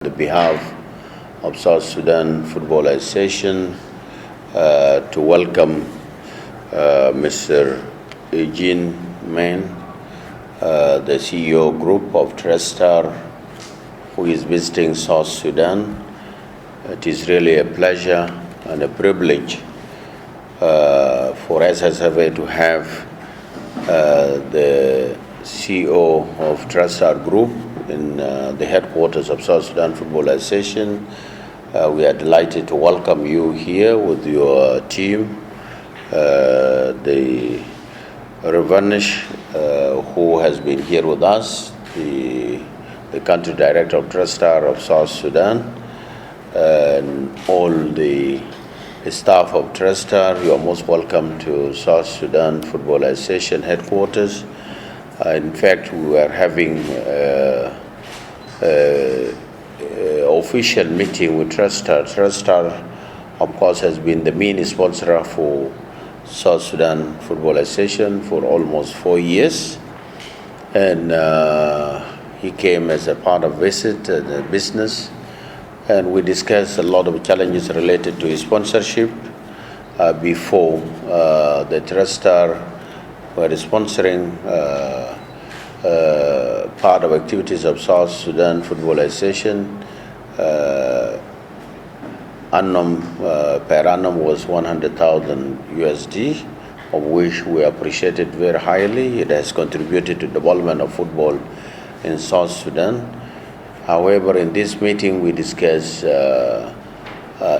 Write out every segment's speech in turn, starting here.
On behalf of South Sudan Football Association to welcome Mr. Eugene Main, the CEO group of Tristar, who is visiting South Sudan. It is really a pleasure and a privilege for SSFA to have the CEO of Tristar Group in the headquarters of South Sudan Football Association. We are delighted to welcome you here with your team, the Revanish, who has been here with us, the country director of Tristar of South Sudan, and all the staff of Tristar. You are most welcome to South Sudan Football Association headquarters. In fact, we are having official meeting with Tristar. Tristar, of course, has been the main sponsor for South Sudan Football Association for almost 4 years. And he came as a part of visit and business. And we discussed a lot of challenges related to his sponsorship before the Tristar were sponsoring part of activities of South Sudan Football Association. Per annum was 100,000 USD, of which we appreciate it very highly. It has contributed to development of football in South Sudan. However, in this meeting we discussed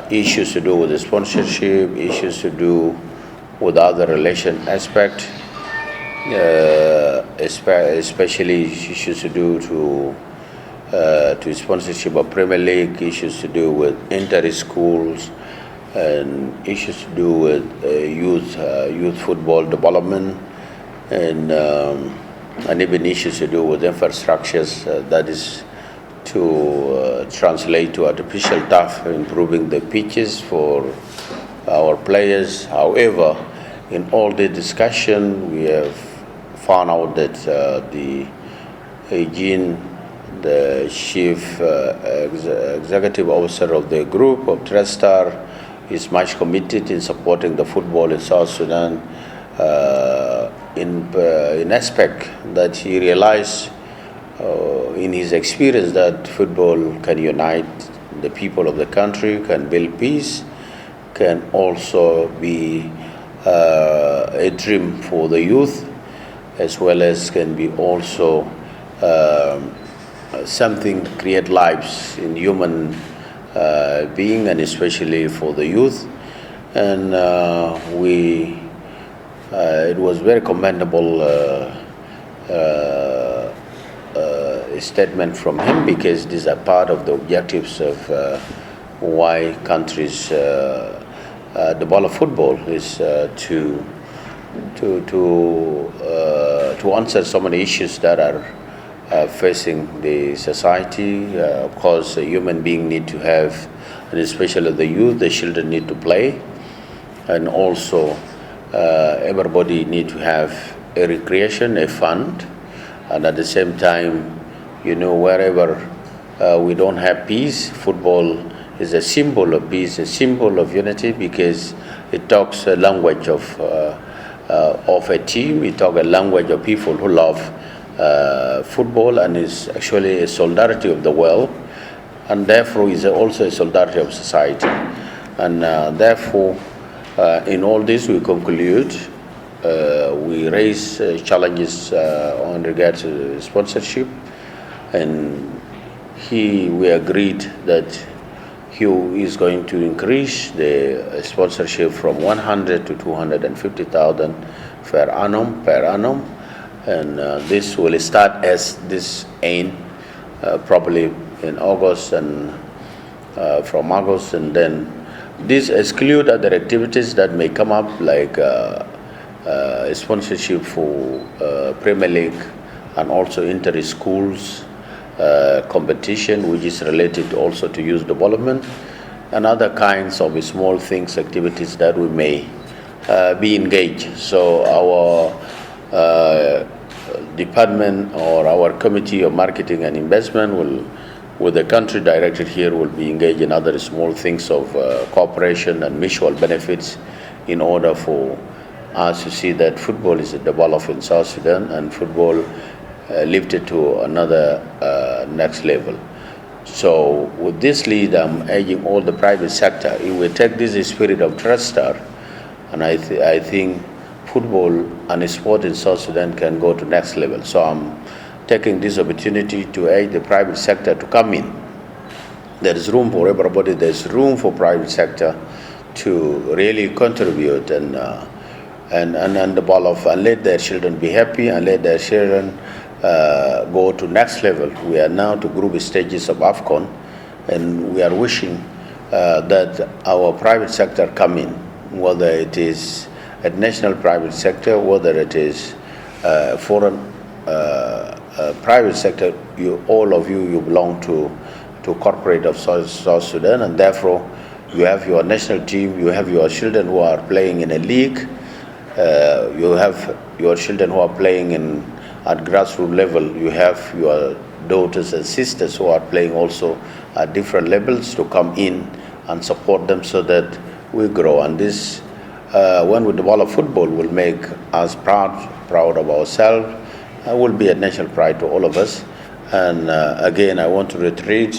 issues to do with the sponsorship, issues to do with other relation aspects, especially issues to do to sponsorship of Premier League, issues to do with inter-schools, and issues to do with youth football development, and even issues to do with infrastructures, that is to translate to artificial turf, improving the pitches for our players. However, in all the discussion, we have found out that the Eugene, the chief executive officer of the group of Tristar, is much committed in supporting the football in South Sudan in aspect that he realized in his experience that football can unite the people of the country, can build peace, can also be a dream for the youth, as well as can be also something to create lives in human being, and especially for the youth. And it was very commendable statement from him, because these are part of the objectives of why countries develop football, is to answer so many issues that are facing the society. Of course, a human being need to have, and especially the youth, the children need to play, and also everybody need to have a recreation, a fund, and at the same time, wherever we don't have peace, football is a symbol of peace, a symbol of unity, because it talks a language of a team. It talks a language of people who love football, and is actually a solidarity of the world, and therefore is also a solidarity of society. And therefore, in all this, we conclude, we raise challenges on regard to sponsorship, and we agreed that he is going to increase the sponsorship from 100 to 250,000 per annum, and this will start as this aim probably in August, and from August, and then this exclude other activities that may come up, like sponsorship for Premier League, and also inter-schools competition, which is related also to youth development, and other kinds of small things, activities that we may be engaged. So our department or our committee of marketing and investment will with the country directed here, will be engaged in other small things of cooperation and mutual benefits in order for us to see that football is developed in South Sudan and football lifted to another next level. So with this lead, I'm urging all the private sector, if we take this spirit of Tristar, and I think football and sport in South Sudan can go to next level. So I'm taking this opportunity to urge the private sector to come in. There is room for everybody. There's room for private sector to really contribute and develop and let their children be happy and let their children go to next level. We are now to group stages of AFCON, and we are wishing that our private sector come in, whether it is at national private sector, whether it is foreign private sector. All of you belong to corporate of South Sudan, and therefore you have your national team, you have your children who are playing in a league, you have your children who are playing at grassroots level, you have your daughters and sisters who are playing also at different levels to come in and support them so that we grow. And this, when we develop football, will make us proud of ourselves, will be a national pride to all of us. And again, I want to reiterate,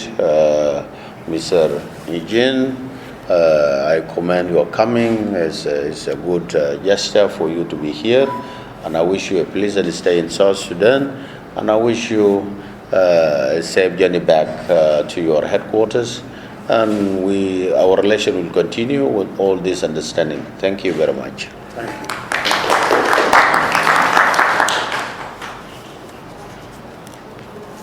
Mr. Eugene, I commend your coming. It's a good gesture for you to be here, and I wish you a pleasant stay in South Sudan, and I wish you a safe journey back to your headquarters, and our relation will continue with all this understanding. Thank you very much. Thank you.